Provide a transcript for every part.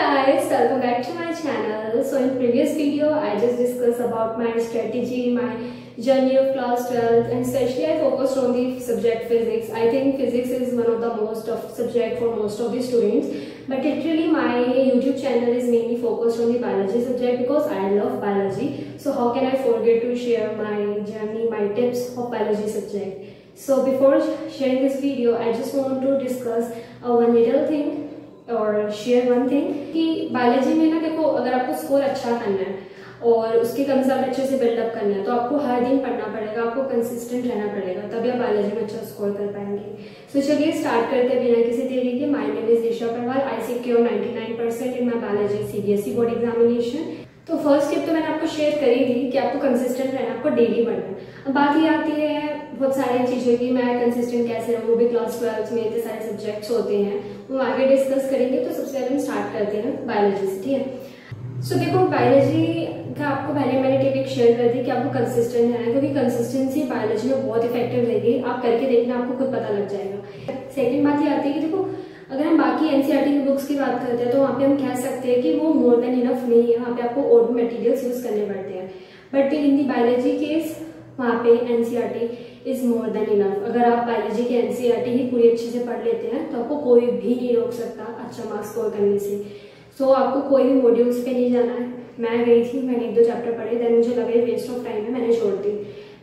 guys, welcome back to my channel. So in previous video I just discussed about my strategy, my journey of class 12, and especially I focused on the subject physics. I think physics is one of the most of subject for most of the students, but literally my YouTube channel is mainly focused on the biology subject because I love biology. So how can I forget to share my journey, my tips of biology subject. So before sharing this video, I just want to discuss one little thing और share one thing कि biology में ना देखो, अगर आपको score अच्छा करना है और उसके कंसेप्ट अच्छे से बिल्डअप करना है तो आपको हर दिन पढ़ना पड़ेगा, आपको कंसिस्टेंट रहना पड़ेगा, तभी आप बायोलॉजी में अच्छा स्कोर कर पाएंगे। सो चलिए स्टार्ट करते बिना किसी देरी के। माय नेम इज दिशा परवार। I secure 99% in my biology CBSE board examination. तो फर्स्ट टिप तो मैंने आपको शेयर करी थी कि आपको कंसिस्टेंट रहना, आपको डेली पढ़ना है। अब बात ये आती है बहुत सारी चीज़ें की मैं कंसिस्टेंट कैसे रहूँ, वो भी क्लास 12 में इतने सारे सब्जेक्ट्स होते हैं, वो आगे डिस्कस करेंगे। तो सबसे पहले हम स्टार्ट करते हैं बायोलॉजी से, ठीक है। सो देखो, बायोलॉजी का आपको पहले मैंने टिप एक शेयर कर दी कि आपको कंसिस्टेंट रहना है, क्योंकि कंसिस्टेंसी बायोलॉजी में बहुत इफेक्टिव रहेगी। आप करके देखना, आपको खुद पता लग जाएगा। सेकेंड बात ये आती है कि देखो, अगर हम बाकी एनसीईआरटी की बुक्स की बात करते हैं तो वहाँ पे हम कह सकते हैं कि वो मोर देन इनफ नहीं है, वहाँ पे आपको और भी मटेरियल्स यूज करने पड़ते हैं। But in the biology case वहाँ पे NCERT is more than enough. अगर आप बायोलॉजी की एनसीईआरटी ही पूरी अच्छे से पढ़ लेते हैं तो आपको कोई भी नहीं रोक सकता अच्छा मार्क्स स्कोर करने से। सो आपको कोई भी मॉड्यूल्स पे नहीं जाना है। मैं गई थी, मैंने 1-2 चैप्टर पढ़े, देन मुझे लगा ये वेस्ट ऑफ टाइम है, मैंने छोड़ दी।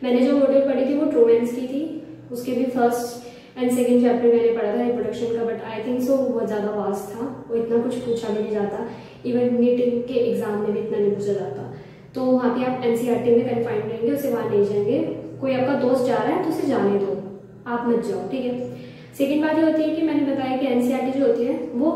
मैंने जो मॉड्यूल पढ़ी थी वो ट्रूमेंस की थी, उसके भी फर्स्ट एंड सेकेंड चैप्टर मैंने पढ़ा था रिप्रोडक्शन का, बट आई थिंक सो बहुत ज़्यादा वास्ट था, वो इतना कुछ पूछा भी नहीं जाता। इवन नीट के एग्जाम में भी इतना नहीं पूछा जाता। तो वहाँ पे आप एनसीईआरटी में कन्फाइंड रहेंगे, उसे वहाँ नहीं जाएंगे। कोई आपका दोस्त जा रहा है तो उसे जाने दो, आप मत जाओ, ठीक है। सेकेंड बात ये होती है कि मैंने बताया कि एनसीईआरटी जो होती है वो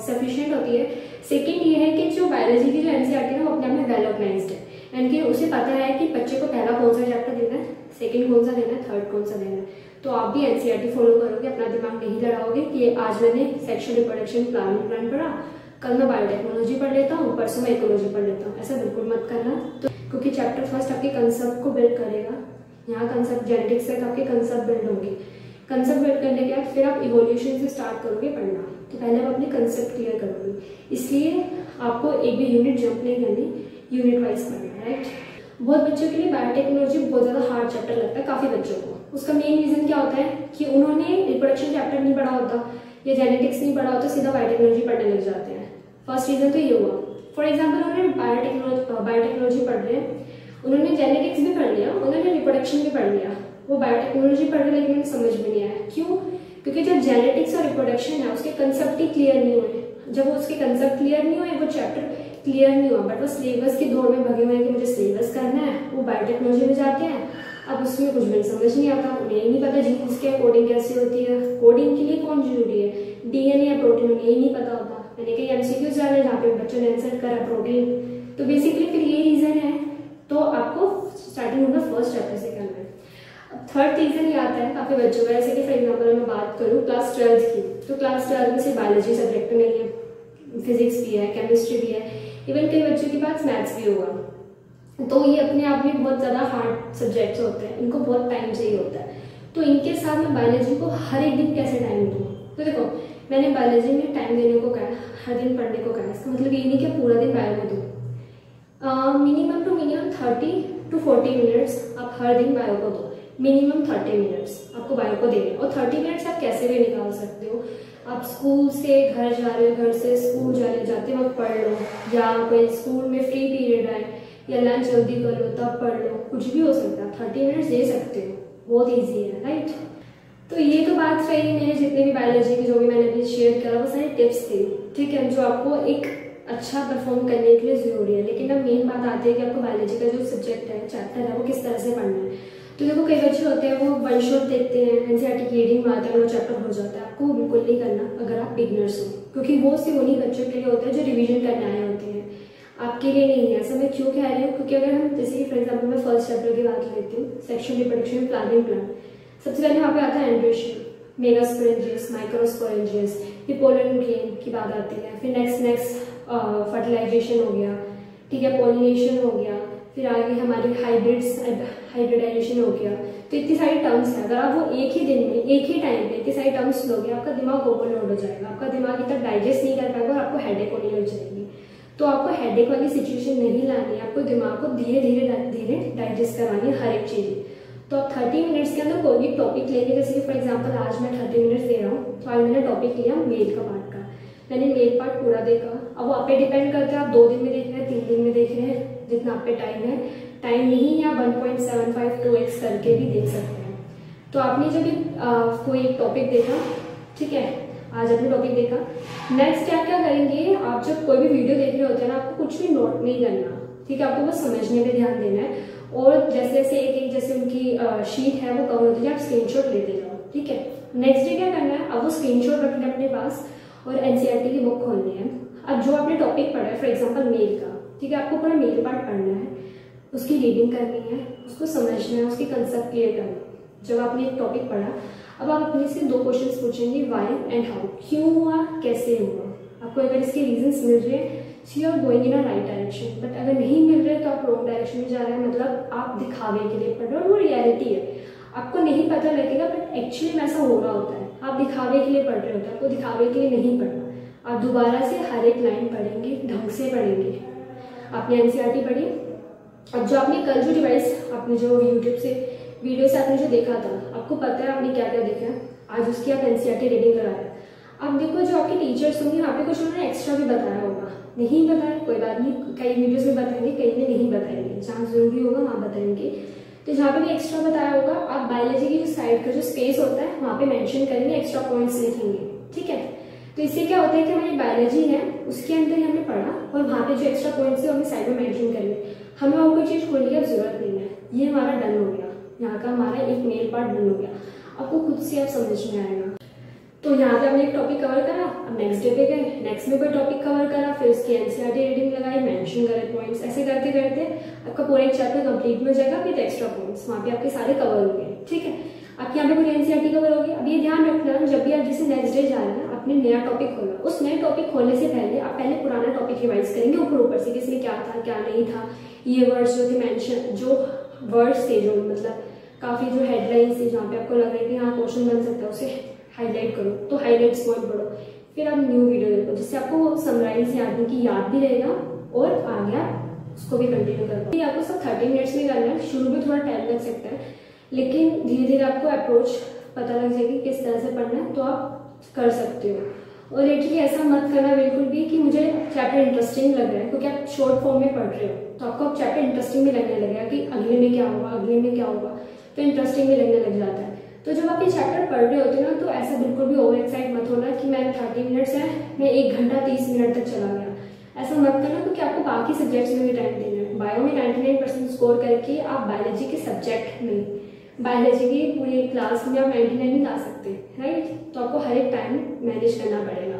सफिशिएंट होती है। सेकेंड ये है कि जो बायोलॉजी की जो एनसीईआरटी है वो अपने आप में वेल ऑर्गेनाइज्ड है, यानी कि उसे पता है कि बच्चे को पहला कौन सा चैप्टर देना है, सेकंड कौन सा देना है, थर्ड कौन सा देना है। तो आप भी एनसीईआरटी फॉलो करोगे, अपना दिमाग नहीं लड़ाओगे कि आज मैंने सेक्शुअल रिप्रोडक्शन प्लान पढ़ा, कल मैं बायोटेक्नोलॉजी पढ़ लेता हूँ, परसों मैं इकोलॉजी पढ़ लेता हूँ। ऐसा बिल्कुल मत करना। तो क्योंकि चैप्टर फर्स्ट आपके कंसेप्ट को बिल्ड करेगा। यहाँ कंसेप्ट जेनेटिक्स तक आपके कंसेप्ट बिल्ड होंगे। कंसेप्ट बिल्ड करने के बाद फिर आप इवोल्यूशन से स्टार्ट करोगे पढ़ना। तो पहले आप अपने कंसेप्ट क्लियर करोगे, इसलिए आपको एक भी यूनिट जंप नहीं करनी, यूनिट वाइज पढ़ना है, राइट। बहुत बच्चों के लिए बायोटेक्नोलॉजी बहुत ज़्यादा हार्ड चैप्टर लगता है, काफ़ी बच्चों को। उसका मेन रीज़न क्या होता है कि उन्होंने रिप्रोडक्शन चैप्टर नहीं पढ़ा होता या जेनेटिक्स नहीं पढ़ा होता, सीधा बायोटेक्नोलॉजी पढ़ने लग जाते हैं। फर्स्ट रीज़न तो ये हुआ। फॉर एग्जाम्पल, उन्होंने बायोटेक्नोलॉजी पढ़ रहे हैं, उन्होंने जेनेटिक्स भी पढ़ लिया, उन्होंने रिप्रोडक्शन भी पढ़ लिया, वो बायोटेक्नोलॉजी पढ़ रहे लेकिन उन्हें समझ में नहीं आया। क्यों? क्योंकि जब जेनेटिक्स और रिप्रोडक्शन है उसके कंसेप्ट ही क्लियर नहीं हुए। जब वो उसके कंसेप्ट क्लियर नहीं हुए, वो चैप्टर क्लियर नहीं हुआ, बट वो सिलेबस की दौड़ में भगे हुए हैं कि मुझे सिलेबस करना है, वो बायोटेक्नोलॉजी में जाते हैं। अब उसमें कुछ भी समझ नहीं आता, उन्हें नहीं पता जीन्स के कोडिंग कैसे होती है, कोडिंग के लिए कौन जरूरी है, डीएनए या प्रोटीन, उन्हें नहीं पता होता। मैंने कई एमसीक्यूज जा रहे हैं जहाँ पे बच्चों ने आंसर करा प्रोटीन। तो बेसिकली फिर ये रीजन है। तो आपको स्टार्टिंग होना फर्स्ट चैप्टर से करना है। अब थर्ड रीजन ये आता है काफी बच्चों का, जैसे कि फॉर एग्जाम्पल मैं बात करूँ क्लास 12 की, तो क्लास 12 में सिर्फ बायोलॉजी सब्जेक्ट नहीं है, फिजिक्स भी है, केमिस्ट्री भी है, इवन कई बच्चों के पास मैथ्स भी होगा। तो ये अपने आप में बहुत ज़्यादा हार्ड सब्जेक्ट्स होते हैं, इनको बहुत टाइम चाहिए होता है। तो इनके साथ मैं बायोलॉजी को हर एक दिन कैसे टाइम दूँ? तो देखो, मैंने बायोलॉजी में टाइम देने को कहा, हर दिन पढ़ने को कहा। इसका मतलब ये नहीं कि पूरा दिन बायो को दूँ। Minimum to minimum 30 to 40 minutes आप हर दिन बायो को दो। मिनिमम 30 मिनट्स आपको बायो को देने, और 30 मिनट्स आप कैसे भी निकाल सकते हो। आप स्कूल से घर जा रहे हो, घर से स्कूल जाते वक्त पढ़ लो, या कोई स्कूल में फ्री पीरियड आए या लंच जल्दी कर लो तब पढ़ लो, कुछ भी हो सकता है। 30 मिनट्स दे सकते हो, बहुत ईजी है, राइट। तो ये तो बात रही मेरे जितने भी बायोलॉजी की जो भी मैंने अभी शेयर करा, वो सारे टिप्स थे, ठीक है, जो आपको एक अच्छा परफॉर्म करने के लिए जरूरी है। लेकिन अब मेन बात आती है कि आपको बायोलॉजी का जो सब्जेक्ट है, चैप्टर है, वो किस तरह से पढ़ना है। तो देखो, कई बच्चे होते हैं वो वन शॉट देखते हैं, एनसीईआरटी की रीडिंग में आते हैं, वो चैप्टर हो जाता है। आपको वो बिल्कुल नहीं करना अगर आप बिगनर्स हो, क्योंकि वो सिर्फ उन्हीं बच्चों के लिए होता है जो रिविजन करने आए होते हैं, आपके लिए नहीं है। ऐसा मैं क्यों कह रही हूँ? क्योंकि अगर हम जैसे फॉर एग्जाम्पल मैं फर्स्ट चैप्टर की बात लेती हूँ, सेक्शुअल रिप्रोडक्शन प्लानिंग प्लान, सबसे पहले वहाँ पे आता है एंड्रोशियम, मेगास्पोरेंजियस, माइक्रोस्पोरेंजियस, पोलन ग्रेन की बात आती है। फिर नेक्स्ट फर्टिलाइजेशन हो गया, ठीक है, पॉलिनेशन हो गया, फिर आगे हमारी हाइब्रिडाइजेशन हो गया। तो इतनी सारी टर्म्स है, अगर आप वो एक ही दिन में एक ही टाइम पे इतनी सारी टर्म्स लोगे, आपका दिमाग ओवरलोड हो जाएगा, आपका दिमाग इतना डाइजेस्ट नहीं कर पाएगा और आपको हेडेक होने लग जाएगी। तो आपको हेडेक वाली सिचुएशन नहीं लानी है, आपको दिमाग को धीरे धीरे डाइजेस्ट करवानी है हर एक चीज़। तो आप 30 मिनट्स के अंदर कोई भी टॉपिक लेंगे, जैसे कि फॉर एग्जांपल आज मैं 30 मिनट्स दे रहा हूँ, तो आज मैंने टॉपिक लिया मेल का पार्ट का, मैंने मेल पार्ट पूरा देखा। अब वो आप पे डिपेंड करता है, आप 2 दिन में देख रहे हैं, 3 दिन में देख रहे हैं, जितना आप पे टाइम है। टाइम नहीं है, आप 1.75 2x करके भी देख सकते हैं। तो आपने जब कोई एक टॉपिक देखा, ठीक है, आज आपने टॉपिक देखा, नेक्स्ट क्या क्या करेंगे, आप जब कोई भी वीडियो देख रहे होते हैं ना, आपको कुछ भी नोट नहीं करना, ठीक है, आपको बस समझने पे ध्यान देना है। और जैसे जैसे एक जैसे उनकी शीट है वो कवर होती है, आप स्क्रीनशॉट लेते जाओ, ठीक है। नेक्स्ट डे क्या करना है, अब वो स्क्रीनशॉट रखना है अपने पास और एनसीईआरटी की बुक खोलनी है। अब जो आपने टॉपिक पढ़ा है, फॉर एग्जाम्पल मेल का, ठीक है, आपको पूरा मेल पार्ट पढ़ना है, उसकी रीडिंग करनी है, उसको समझना है, उसकी कंसेप्ट क्लियर करना है। जब आपने एक टॉपिक पढ़ा, अब आप अपने से 2 क्वेश्चंस पूछेंगे, वाई एंड हाउ, क्यों हुआ, कैसे हुआ। आपको अगर इसके रीजंस मिल रहे हैं, so you are going in a right direction, but अगर नहीं मिल रहे तो आप रॉन्ग डायरेक्शन में जा रहे हैं, मतलब आप दिखावे के लिए पढ़ रहे हो और वो रियलिटी है। आपको नहीं पता लगेगा, बट एक्चुअली में ऐसा हो रहा होता है, आप दिखावे के लिए पढ़ रहे होते हैं, आपको दिखावे के लिए नहीं पढ़ना। आप दोबारा से हर एक लाइन पढ़ेंगे, ढंग से पढ़ेंगे। आपने एनसीईआरटी पढ़ी, अब जो आपने कल जो डिवाइस, आपने जो यूट्यूब से वीडियो से आपने जो देखा था, आपको पता है आपने क्या क्या देखा है, आज उसकी आप एनसीईआरटी रीडिंग करा रहे हैं। अब देखो जो आपके टीचर्स होंगे, वहाँ पे कुछ उन्होंने एक्स्ट्रा भी बताया होगा, नहीं बताया कोई बात नहीं, कई वीडियोस में बताएंगे, कई में नहीं बताएंगे, जहाँ जरूरी होगा वहाँ बताएंगे। तो जहाँ पे भी एक्स्ट्रा बताया होगा, आप बायोलॉजी की जो साइड का जो स्पेस होता है वहाँ पे मेंशन करेंगे, एक्स्ट्रा पॉइंट्स लिखेंगे, ठीक है। तो इससे क्या होता है कि हमारी बायोलॉजी है उसके अंदर ही हमने पढ़ा और वहाँ पे जो एक्स्ट्रा पॉइंट्स है हमें साइड में मेंशन करने, हमें और कोई चीज़ खोलने की अब जरूरत नहीं है। ये हमारा डन हो गया, यहाँ का हमारा एक मेल पार्ट डन हो गया, आपको खुद से अब समझ में आएगा। तो यहाँ पे हमने एक टॉपिक कवर करा, अब नेक्स्ट डे पे गए, नेक्स्ट में कोई टॉपिक कवर करा, फिर उसकी एनसीईआरटी रीडिंग लगाई, मेंशन करे पॉइंट्स, ऐसे करते करते आपका पूरा एक चैप्टर कंप्लीट हो जाएगा विद एक्स्ट्रा पॉइंट्स, वहाँ पे आपके सारे कवर हो गए, ठीक है। आपके यहाँ पे पूरी एनसीईआरटी कवर होगी। अब ये ध्यान रखना, जब भी आप जैसे नेक्स्ट डे जा रहे हैं, आपने नया टॉपिक खोला, उस नए टॉपिक खोलने से पहले आप पहले पुराना टॉपिक रिवाइज करेंगे ऊपर से, किसमें क्या था क्या नहीं था, ये वर्ड्स जो थे मेंशन, जो वर्ड्स थे जो मतलब काफी जो हेडलाइंस थी जहाँ पे आपको लग रहा है कि हाँ क्वेश्चन बन सकता है, उसे हाईलाइट करो, तो हाईलाइट्स पॉइंट पढ़ो, फिर आप न्यू वीडियो देखो, जिससे आपको समराइज याद की याद भी रहेगा और आगे आप उसको भी कंटिन्यू करो। ये आपको सब 30 मिनट्स में करना है, शुरू में थोड़ा टाइम लग सकता है, लेकिन धीरे धीरे आपको अप्रोच पता लग जाएगी किस तरह से पढ़ना है, तो आप कर सकते हो। और एक्चुअली ऐसा मत करना बिल्कुल भी कि मुझे चैप्टर इंटरेस्टिंग लग रहा है, क्योंकि आप शॉर्ट फॉर्म में पढ़ रहे हो, तो आपको अब चैप्टर इंटरेस्टिंग भी लगने लगेगा कि अगले में क्या होगा, अगले में क्या होगा, तो इंटरेस्टिंग भी लगने लग जाता है। तो जब आप ये चैप्टर पढ़ रहे होते हैं ना, तो ऐसा बिल्कुल भी ओवर एक्साइट मत होना कि मैं 30 मिनट्स है, मैं 1 घंटा 30 मिनट तक चला गया, ऐसा मत करना, क्योंकि आपको बाकी सब्जेक्ट्स में भी टाइम देना है। बायो में 99% स्कोर करके आप बायोलॉजी के सब्जेक्ट में, बायोलॉजी की पूरी क्लास में आप 99 नहीं ला सकते, राइट। तो आपको हर एक टाइम मैनेज करना पड़ेगा।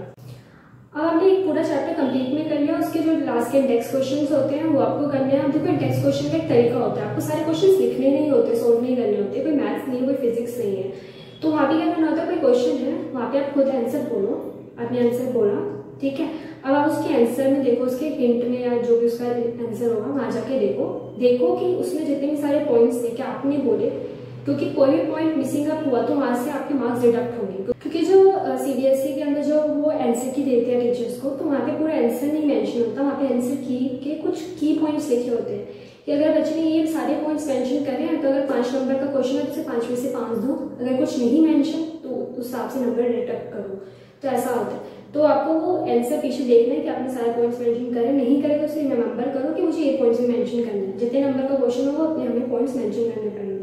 अब आपने एक पूरा चैप्टर कंप्लीट में कर लिया, उसके जो लास्ट के इंडेक्स क्वेश्चंस होते हैं वो आपको करने हैं। अब देखो इंडेक्स क्वेश्चन का एक तरीका होता है, आपको सारे क्वेश्चंस लिखने नहीं होते, सोल्व नहीं करने होते, कोई मैथ्स नहीं है, कोई फिजिक्स नहीं है, तो वहाँ पे क्या करना होता है, कोई क्वेश्चन है वहाँ पे आप खुद आंसर बोलो, आपने आंसर बोला, ठीक है। अब आप उसके आंसर में देखो, उसके हिंट में या जो भी उसका आंसर होगा वहाँ जाके देखो कि उसमें जितने भी सारे पॉइंट्स थे क्या आपने बोले, क्योंकि कोई भी पॉइंट मिसिंग अप हुआ तो वहां से आपके मार्क्स डिडक्ट होंगे, क्योंकि जो सीबीएसई के अंदर जो वो आंसर की देते हैं टीचर्स को, तो वहाँ पे पूरा आंसर नहीं मेंशन होता, वहाँ पे आंसर की के कुछ की पॉइंट्स लिखे होते हैं कि अगर बच्चे ने ये सारे पॉइंट्स मेंशन करे हैं, तो अगर 5 नंबर का क्वेश्चन है तो उसे 5 में से 5 दो, अगर कुछ नहीं मेंशन तो उस हिसाब से नंबर डिडक्ट करो, तो ऐसा होता है। तो आपको वो आंसर पीछे देखना है कि आपने सारे पॉइंट्स मेंशन करे, नहीं करे तो उसे रिमेंबर करो कि मुझे ये पॉइंट्स में मेंशन करना है, जितने नंबर का क्वेश्चन होगा उतने हमें पॉइंट्स मेंशन करने पड़ेंगे।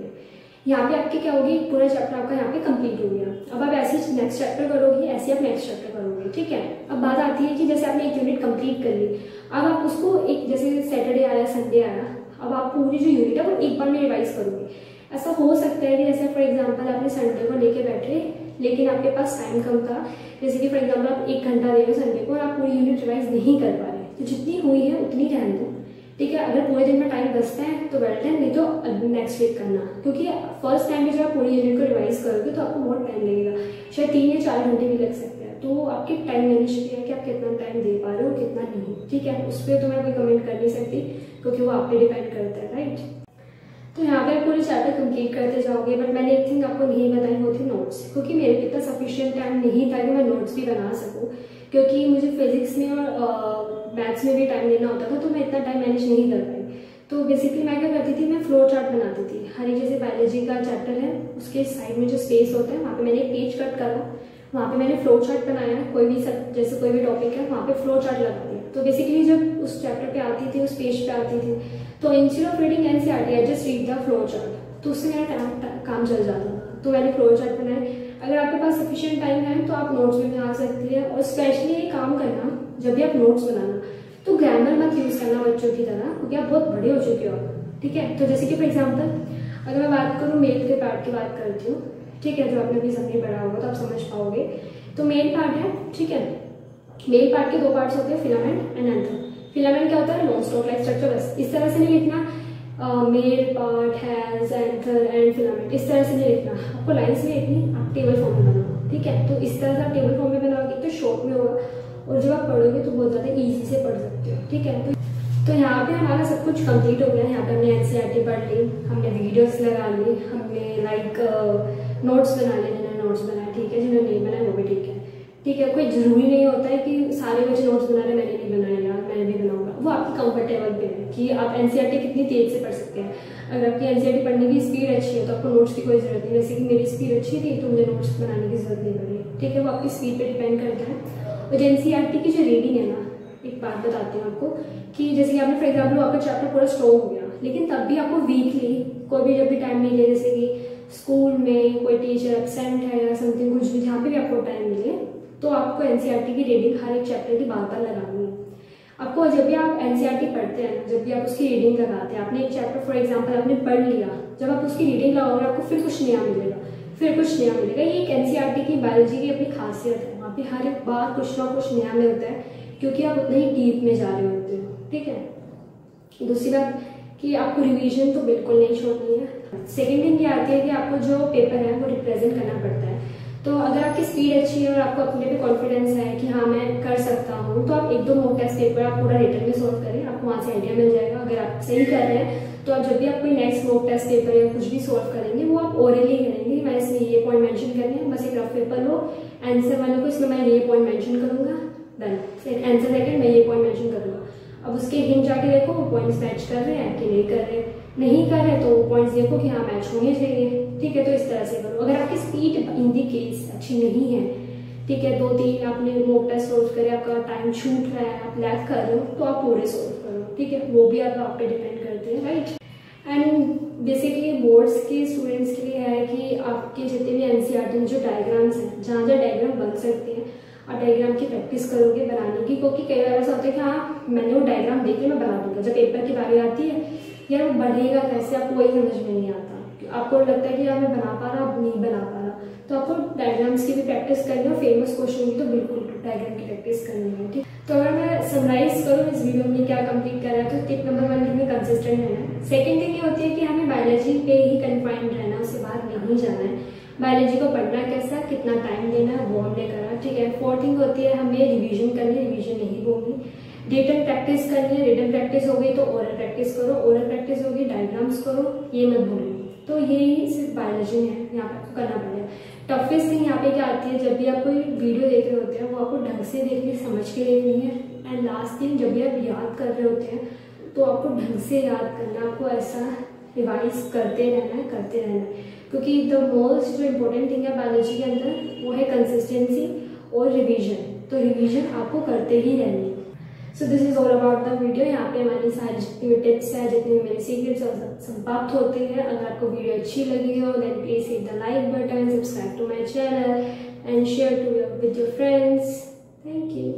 यहाँ पे आपके क्या होगी, पूरा चैप्टर आपका यहाँ पे कंप्लीट हो गया। अब आप ऐसे ही नेक्स्ट चैप्टर करोगे, ऐसे आप नेक्स्ट चैप्टर करोगे, ठीक है। अब बात आती है कि जैसे आपने एक यूनिट कंप्लीट कर ली, अब आप उसको एक जैसे सैटरडे आया, संडे आया, अब आप पूरी जो यूनिट है वो एक बार में रिवाइज करोगे। ऐसा हो सकता है कि जैसे फॉर एग्जाम्पल आपने संडे को लेके बैठे, लेकिन आपके पास टाइम कम था, जैसे कि फॉर एग्जाम्पल आप 1 घंटा दे रहे हो संडे को और आप पूरी यूनिट रिवाइज नहीं कर पा रहे, तो जितनी हुई है उतनी रहने दो, ठीक है। अगर पूरे दिन में टाइम बचता है तो वेल टाइम, नहीं तो नेक्स्ट वीक करना, क्योंकि फर्स्ट टाइम में जब आप पूरी यूनिट को रिवाइज करोगे तो आपको बहुत टाइम लगेगा, शायद 3 या 4 घंटे भी लग सकते हैं। तो आपके टाइम मैनेज किया है कि आप कितना टाइम दे पा रहे हो, कितना नहीं, ठीक है। उस पर तो मैं कोई कमेंट कर नहीं सकती, क्योंकि वो आप पे डिपेंड करता है, राइट। तो यहाँ पे पूरे चैप्टर कंप्लीट करते जाओगे, बट मैंने एक थिंग आपको नहीं बताई, वो थी नोट्स, क्योंकि मेरे पे इतना सफिशिएंट टाइम नहीं था कि मैं नोट्स भी बना सकूँ, क्योंकि मुझे फिजिक्स में और मैथ्स में भी टाइम देना होता था, तो मैं इतना टाइम मैनेज नहीं कर पाई। तो बेसिकली मैं क्या करती थी, मैं फ्लो चार्ट बनाती थी। हर एक जैसे बायोलॉजी का चैप्टर है, उसके साइड में जो स्पेस होता है वहाँ पे मैंने एक पेज कट करा, वहाँ पे मैंने फ्लो चार्ट बनाया, कोई भी सब जैसे कोई भी टॉपिक है वहाँ पे फ्लो चार्ट लगा दिया। तो बेसिकली जब उस चैप्टर पे आती थी, उस पेज पे आती थी, तो instead of reading NCERT I just read the flow chart, तो उससे मेरा काम चल जाता था। तो मैंने फ्लो चार्ट बनाए। अगर आपके पास सफिशिएंट टाइम है तो आप नोट्स भी बना सकती है, और स्पेशली ये काम करना जब भी आप नोट्स बनाना तो ग्रामर मत यूज करना बच्चों की तरह, क्योंकि आप बहुत बड़े हो चुके हो, ठीक है। तो जैसे कि फॉर एग्जाम्पल अगर मैं बात करूँ मेल के पार्ट की बात करती हूँ, ठीक है, जो आपने भी सबने पढ़ा होगा तो आप समझ पाओगे। तो मेल पार्ट है, ठीक है, मेल पार्ट के दो पार्ट्स होते हैं, फिलामेंट एंड एंथर। फिलामेंट क्या होता है, लॉन्ग स्टॉक लाइक स्ट्रक्चर, बस इस तरह से नहीं लिखना male part has anther and filament, इस तरह से नहीं लिखना, आपको लाइन्स में लिखनी, आप टेबल फॉर्म में बनाओ, ठीक है। तो इस तरह से आप टेबल फॉर्म में बनाओगे तो शॉर्ट में होगा, और जब आप पढ़ोगे तो बहुत ज़्यादा ईजी से पढ़ सकते हो, ठीक है। तो यहाँ पे हमारा सब कुछ कंप्लीट हो गया। यहाँ पे हमने एनसीईआरटी पढ़ ली, हमने वीडियोस लगा ली, हमने लाइक नोट्स बना लिए, जिन्होंने नोट्स बनाए ठीक है, जिन्होंने नहीं बनाए वो भी ठीक है, ठीक है। कोई जरूरी नहीं होता है कि सारे बच्चे नोट्स बना रहे मैंने नहीं बनाया यार, मैंने भी बनाऊंगा, वो आपकी कंफर्टेबल पे है कि आप एनसीईआरटी कितनी तेज से पढ़ सकते हैं। अगर आपकी एनसीईआरटी पढ़ने की स्पीड अच्छी है तो आपको नोट्स की कोई जरूरत नहीं, जैसे कि मेरी स्पीड अच्छी थी तो मुझे नोट्स बनाने की जरूरत नहीं पड़ी, ठीक है। वो आपकी स्पीड पे डिपेंड करता है। और एनसीईआरटी की जो रीडिंग है ना, एक बात बताती हूँ आपको कि जैसे कि आपने फॉर एग्जाम्पल आपका चैप्टर पूरा स्ट्रॉन्ग हो गया, लेकिन तब भी आपको वीकली कोई भी जब भी टाइम मिले, जैसे कि स्कूल में कोई टीचर एब्सेंट है या समथिंग कुछ भी, जहाँ पे भी आपको टाइम मिले तो आपको एनसीईआरटी की रीडिंग हर एक चैप्टर की बार बार लगानी है। आपको जब भी आप एनसीईआरटी पढ़ते हैं, जब भी आप उसकी रीडिंग लगाते हैं, आपने एक चैप्टर फॉर एग्जाम्पल आपने पढ़ लिया, जब आप उसकी रीडिंग लगाओगे आपको फिर कुछ नया मिलेगा, फिर कुछ नया मिलेगा। ये एक एनसीईआरटी की बायोलॉजी की अपनी खासियत है, वहाँ पे हर एक बार कुछ ना कुछ नया मिलता है, क्योंकि आप उतना ही डीप में जा रहे होते हो, ठीक है। दूसरी बात कि आपको रिवीजन तो बिल्कुल नहीं छोड़नी है। सेकेंड थिंग ये आती है कि आपको जो पेपर है वो रिप्रेजेंट करना पड़ता है। तो अगर आपकी स्पीड अच्छी है और आपको अपने पे कॉन्फिडेंस है कि हाँ मैं कर सकता हूँ, तो आप एक दो मॉक टेस्ट पेपर आप पूरा रिटर्न में सॉल्व करें, आपको वहाँ से आइडिया मिल जाएगा। अगर आप सही कर रहे हैं तो आप जब भी आप कोई नेक्स्ट मॉक टेस्ट पेपर या कुछ भी सॉल्व करेंगे वो आप ओरली करेंगे, मैं इसमें ये पॉइंट मेंशन करने हैं, बस एक रफ पेपर लो, आंसर वाले को इसमें मैं ये पॉइंट मेंशन करूंगा, देन फिर आंसर सेकंड मैं ये पॉइंट मेंशन करूंगा। अब उसके हिंट जाके देखो वो पॉइंट्स मैच कर रहे हैं कि नहीं कर रहे, नहीं कर रहे तो पॉइंट्स देखो कि हाँ मैच होने चाहिए, ठीक है। तो इस तरह से करो। अगर आपकी स्पीड इन दी केस अच्छी नहीं है, ठीक है, दो तीन आपने मॉक टेस्ट सोल्व करे, आपका टाइम छूट रहा है, आप लैग कर रहे हो, तो आप पूरे सोल्व करो, ठीक है। वो भी आप पे डिपेंड करते हैं, राइट। एंड बेसिकली बोर्ड्स के स्टूडेंट्स के लिए है कि आपके जितने भी एनसीईआरटी में जो डायग्राम्स हैं, जहाँ जहाँ डायग्राम बन सकते हैं, आप डायग्राम की प्रैक्टिस करोगे बनाने की, क्योंकि कई बार ऐसा होता है कि हाँ मैंने वो डायग्राम देख लिया मैं बना दूंगा, जब पेपर की बारी आती है यार वो बढ़ेगा कैसे, आपको वही समझ में नहीं आता, आपको लगता है कि यार मैं बना पा रहा, अब नहीं बना पा रहा। तो आपको डायग्राम्स की भी प्रैक्टिस करनी है, फेमस क्वेश्चन की तो बिल्कुल डायग्राम की प्रैक्टिस करनी है, ठीक। तो अगर मैं समराइज करूँ इस वीडियो में क्या कंप्लीट करा है, तो टिप नंबर 1 हमें कंसिस्टेंट रहना है। सेकेंड थिंग ये होती है कि हमें बायोलॉजी पे ही कन्फाइंड रहना, उससे बाहर नहीं जाना है। बायोलॉजी को पढ़ना कैसा, कितना टाइम देना है वो हमने करा, ठीक है। फोर्थ थिंग होती है हमें रिवीजन करनी है, रिवीजन नहीं बोलनी, रिटन प्रैक्टिस करनी है, रिटन प्रैक्टिस हो गई तो ओरल प्रैक्टिस करो, ओरल प्रैक्टिस होगी डायग्राम्स करो, ये मत भूलिए। तो यही सिर्फ बायोलॉजी है, यहाँ पे आपको करना पड़ेगा। टफेस्ट थिंग यहाँ पे क्या आती है, जब भी आप कोई वीडियो देख रहे होते हैं वो आपको ढंग से देखनी, समझ के देखनी है। एंड लास्ट थिंग, जब भी आप याद कर रहे होते हैं तो आपको ढंग से याद करना, आपको ऐसा रिवाइज करते रहना है, करते रहना है, क्योंकि द मोस्ट जो इम्पोर्टेंट थिंग है बायोलॉजी के अंदर वो है कंसिस्टेंसी और रिवीजन। तो रिवीजन आपको करते ही रहनी है। So this is all about the video. यहाँ पे हमारी सारी जितनी टिप्स है, जितने मेरे सीक्रेट्स समाप्त होते हैं। अगर आपको वीडियो अच्छी लगी हो then please hit the like button, subscribe to my channel and share to with your friends. Thank you.